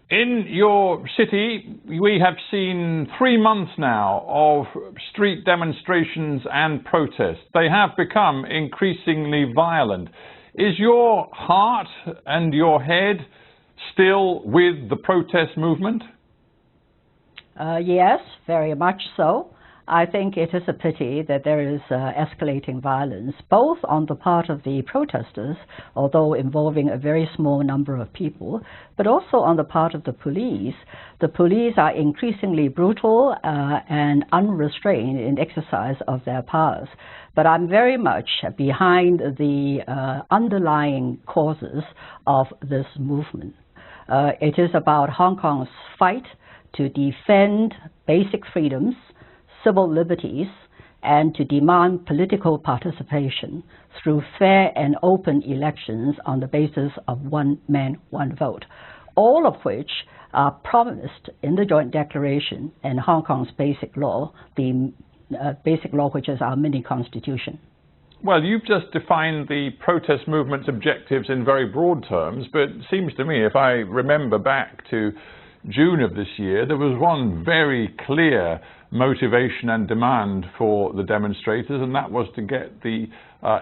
In your city, we have seen 3 months now of street demonstrations and protests. They have become increasingly violent. Is your heart and your head still with the protest movement? Yes, very much so. I think it is a pity that there is escalating violence, both on the part of the protesters, although involving a very small number of people, but also on the part of the police. The police are increasingly brutal and unrestrained in exercise of their powers. But I'm very much behind the underlying causes of this movement. It is about Hong Kong's fight to defend basic freedoms, civil liberties, and to demand political participation through fair and open elections on the basis of one man, one vote, all of which are promised in the Joint Declaration and Hong Kong's Basic Law, the Basic Law which is our mini-constitution. Well, you've just defined the protest movement's objectives in very broad terms, but it seems to me, if I remember back to June of this year, there was one very clear motivation and demand for the demonstrators, and that was to get the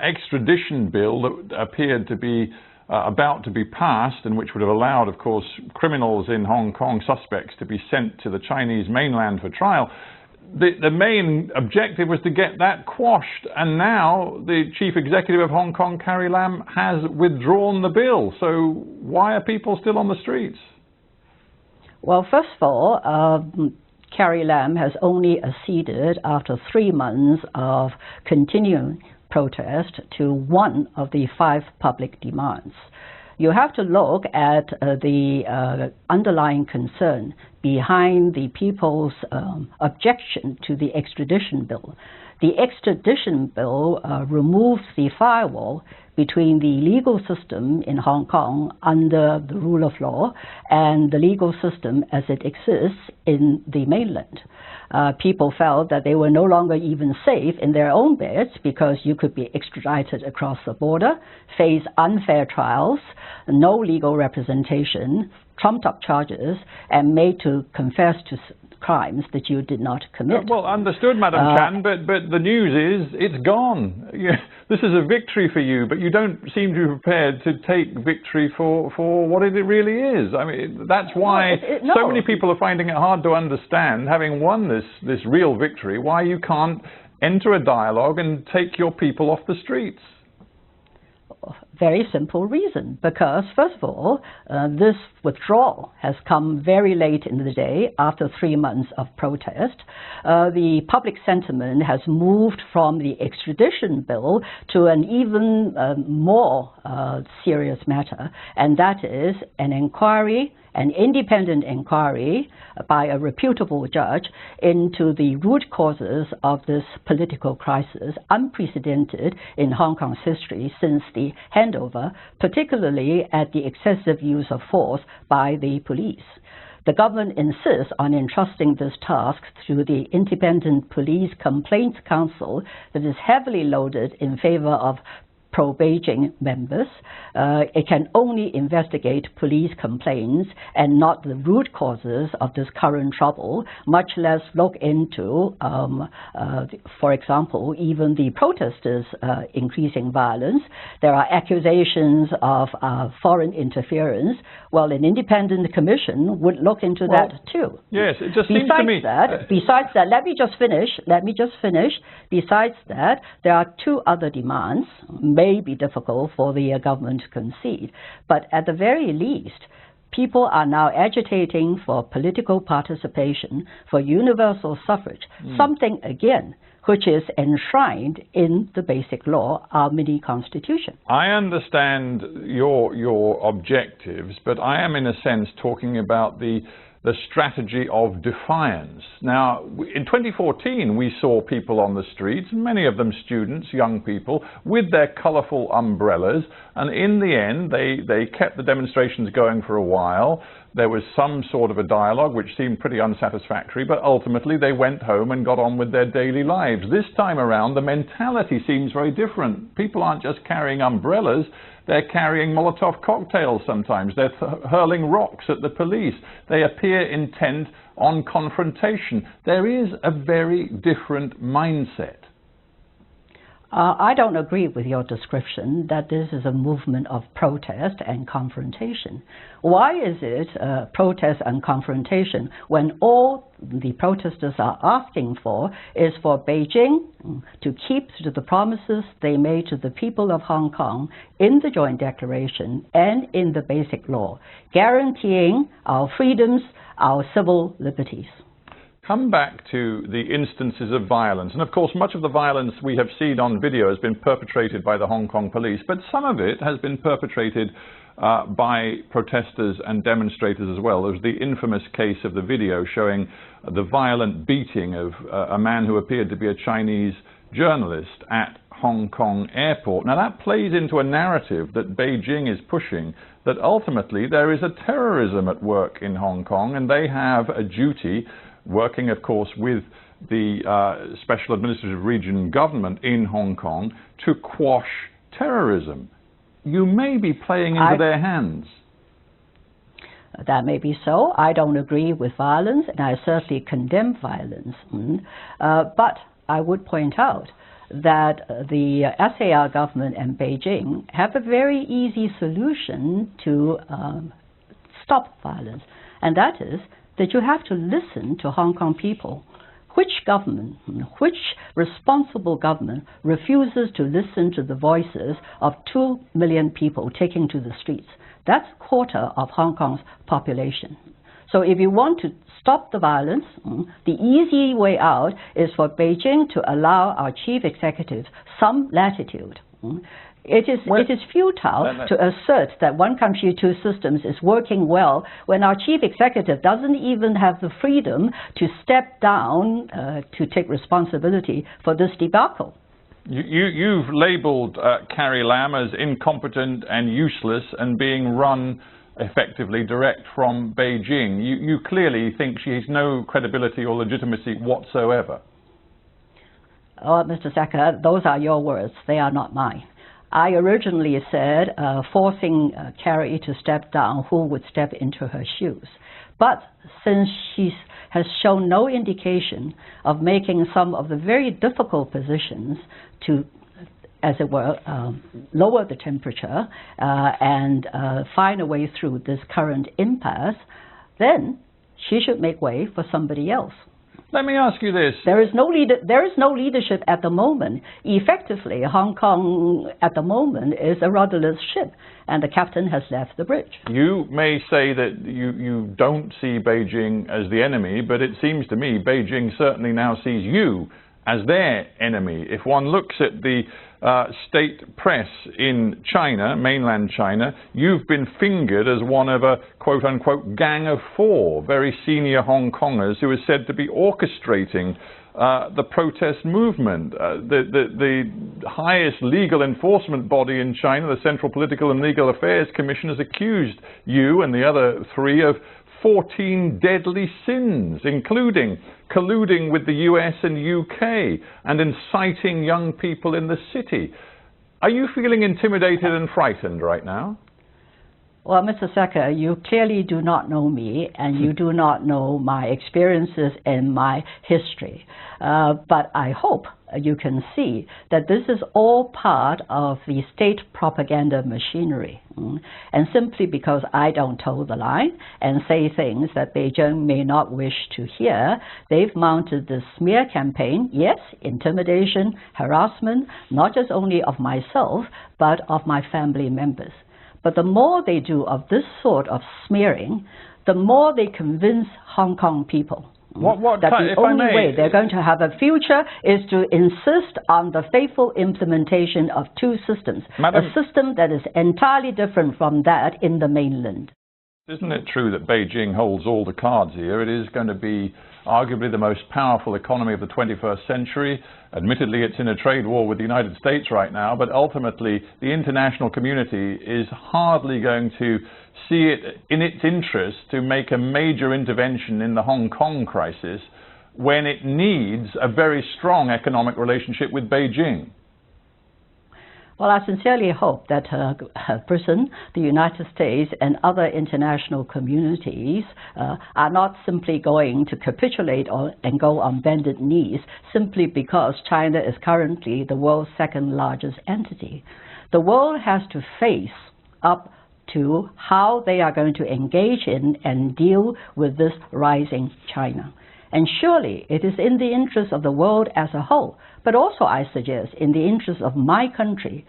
extradition bill that appeared to be about to be passed, and which would have allowed, of course, criminals in Hong Kong, suspects, to be sent to the Chinese mainland for trial. The main objective was to get that quashed, and now the chief executive of Hong Kong, Carrie Lam, has withdrawn the bill. So why are people still on the streets? Well, first of all, Carrie Lam has only acceded after 3 months of continuing protest to one of the 5 public demands. You have to look at the underlying concern behind the people's objection to the extradition bill. The extradition bill removes the firewall between the legal system in Hong Kong under the rule of law and the legal system as it exists in the mainland. People felt that they were no longer even safe in their own beds because you could be extradited across the border, face unfair trials, no legal representation, trumped up charges, and made to confess to crimes that you did not commit. Well, understood, Madam Chan, but the news is it's gone. This is a victory for you, but you don't seem to be prepared to take victory for what it really is. I mean, that's why so many people are finding it hard to understand, having won this real victory, why you can't enter a dialogue and take your people off the streets. Very simple reason, because first of all, this withdrawal has come very late in the day after 3 months of protest. The public sentiment has moved from the extradition bill to an even more serious matter, and that is an inquiry, an independent inquiry by a reputable judge into the root causes of this political crisis, unprecedented in Hong Kong's history since the handover, particularly at the excessive use of force by the police. The government insists on entrusting this task to the Independent Police Complaints Council that is heavily loaded in favor of pro-Beijing members. It can only investigate police complaints and not the root causes of this current trouble, much less look into, for example, even the protesters' increasing violence. There are accusations of foreign interference. Well, an independent commission would look into that too. Yes, it just seems to me. Besides that, let me just finish. Besides that, there are 2 other demands. May be difficult for the government to concede, but at the very least, people are now agitating for political participation, for universal suffrage, something again which is enshrined in the Basic Law, our mini-constitution. I understand your objectives, but I am in a sense talking about the strategy of defiance. Now, in 2014, we saw people on the streets, many of them students, young people, with their colourful umbrellas, and in the end, they kept the demonstrations going for a while. There was some sort of a dialogue which seemed pretty unsatisfactory, but ultimately they went home and got on with their daily lives. This time around, the mentality seems very different. People aren't just carrying umbrellas, they're carrying Molotov cocktails sometimes. They're hurling rocks at the police. They appear intent on confrontation. There is a very different mindset. I don't agree with your description that this is a movement of protest and confrontation. Why is it protest and confrontation when all the protesters are asking for is for Beijing to keep to the promises they made to the people of Hong Kong in the Joint Declaration and in the Basic Law, guaranteeing our freedoms, our civil liberties? Come back to the instances of violence. And of course, much of the violence we have seen on video has been perpetrated by the Hong Kong police, but some of it has been perpetrated by protesters and demonstrators as well. There's the infamous case of the video showing the violent beating of a man who appeared to be a Chinese journalist at Hong Kong airport. Now that plays into a narrative that Beijing is pushing, that ultimately there is a terrorism at work in Hong Kong and they have a duty, working, of course, with the Special Administrative Region government in Hong Kong to quash terrorism. You may be playing into their hands. That may be so. I don't agree with violence, and I certainly condemn violence. But I would point out that the SAR government and Beijing have a very easy solution to stop violence, and that is that you have to listen to Hong Kong people. Which government, which responsible government refuses to listen to the voices of 2 million people taking to the streets? That's a quarter of Hong Kong's population. So if you want to stop the violence, the easy way out is for Beijing to allow our chief executive some latitude. It is futile to assert that one country, two systems is working well when our chief executive doesn't even have the freedom to step down to take responsibility for this debacle. You've labelled Carrie Lam as incompetent and useless and being run effectively direct from Beijing. You clearly think she has no credibility or legitimacy whatsoever. Oh, Mr. Sacker, those are your words. They are not mine. I originally said forcing Carrie to step down, who would step into her shoes. But since she has shown no indication of making some of the very difficult positions to, as it were, lower the temperature and find a way through this current impasse, then she should make way for somebody else. Let me ask you this. There is no leadership at the moment. Effectively, Hong Kong at the moment is a rudderless ship, and the captain has left the bridge. You may say that you don't see Beijing as the enemy, but it seems to me Beijing certainly now sees you as their enemy. If one looks at the state press in China, mainland China, you've been fingered as one of a quote-unquote gang of four very senior Hong Kongers who is said to be orchestrating the protest movement. The highest legal enforcement body in China, the Central Political and Legal Affairs Commission, has accused you and the other three of 14 deadly sins, including colluding with the US and UK and inciting young people in the city. Are you feeling intimidated and frightened right now? Well, Mr. Sacker, you clearly do not know me, and you do not know my experiences and my history. But I hope you can see that this is all part of the state propaganda machinery. And simply because I don't toe the line and say things that Beijing may not wish to hear, they've mounted this smear campaign, yes, intimidation, harassment, not just only of myself, but of my family members. But the more they do of this sort of smearing, the more they convince Hong Kong people that the only way they're going to have a future is to insist on the faithful implementation of two systems, a system that is entirely different from that in the mainland. Isn't it true that Beijing holds all the cards here? It is going to be arguably the most powerful economy of the 21st century. Admittedly, it's in a trade war with the United States right now, but ultimately the international community is hardly going to see it in its interest to make a major intervention in the Hong Kong crisis when it needs a very strong economic relationship with Beijing. Well, I sincerely hope that Britain, the United States, and other international communities are not simply going to capitulate and go on bended knees simply because China is currently the world's second largest entity. The world has to face up to how they are going to engage in and deal with this rising China. And surely it is in the interest of the world as a whole, but also I suggest in the interest of my country,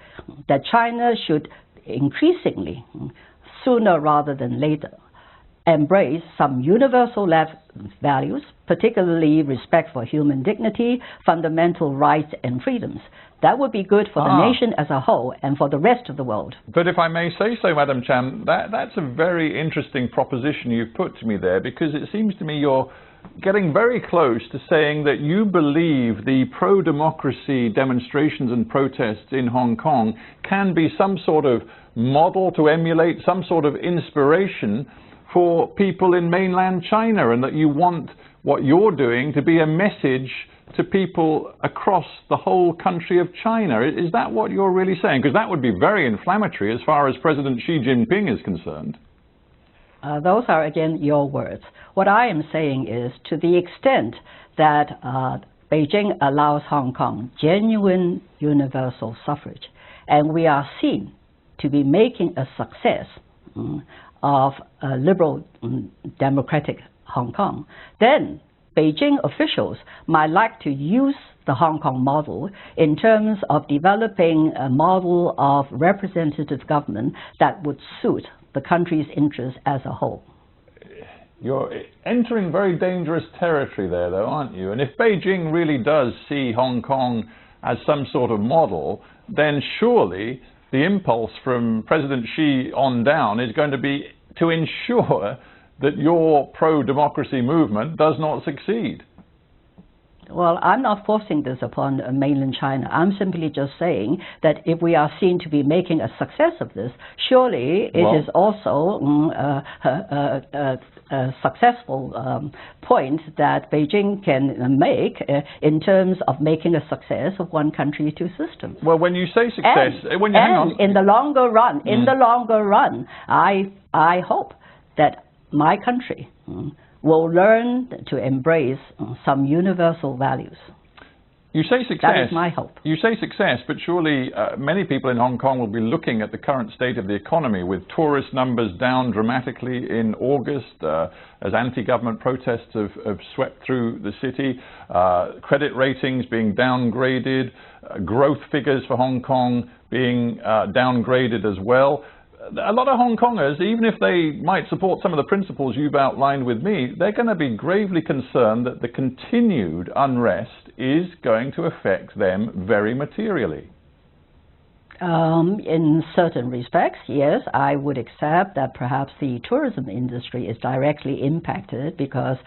that China should increasingly, sooner rather than later, embrace some universal values, particularly respect for human dignity, fundamental rights and freedoms. That would be good for the nation as a whole and for the rest of the world. But if I may say so, Madam Chan, that's a very interesting proposition you've put to me there, because it seems to me you're getting very close to saying that you believe the pro-democracy demonstrations and protests in Hong Kong can be some sort of model to emulate, some sort of inspiration for people in mainland China, and that you want what you're doing to be a message to people across the whole country of China. Is that what you're really saying? Because that would be very inflammatory as far as President Xi Jinping is concerned. Those are, again, your words. What I am saying is, to the extent that Beijing allows Hong Kong genuine universal suffrage, and we are seen to be making a success of a liberal democratic Hong Kong, then Beijing officials might like to use the Hong Kong model in terms of developing a model of representative government that would suit the country's interests as a whole. You're entering very dangerous territory there, though, aren't you? And if Beijing really does see Hong Kong as some sort of model, then surely the impulse from President Xi on down is going to be to ensure that your pro-democracy movement does not succeed. Well, I'm not forcing this upon mainland China. I'm simply just saying that if we are seen to be making a success of this, surely it is also a successful point that Beijing can make in terms of making a success of one country, two systems. Well, when you say success, in the longer run, I hope that my country will learn to embrace some universal values. You say success. That is my hope. You say success, but surely many people in Hong Kong will be looking at the current state of the economy, with tourist numbers down dramatically in August as anti-government protests have swept through the city, credit ratings being downgraded, growth figures for Hong Kong being downgraded as well. A lot of Hong Kongers, even if they might support some of the principles you've outlined with me, they're going to be gravely concerned that the continued unrest is going to affect them very materially. In certain respects, yes, I would accept that perhaps the tourism industry is directly impacted because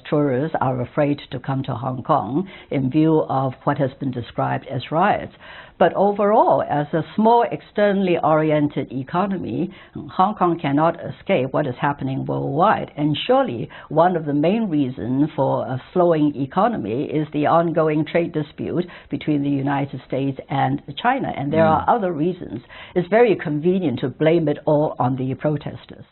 tourists are afraid to come to Hong Kong in view of what has been described as riots. But overall, as a small externally oriented economy, Hong Kong cannot escape what is happening worldwide. And surely one of the main reasons for a slowing economy is the ongoing trade dispute between the United States and China. And there are other reasons. It's very convenient to blame it all on the protesters.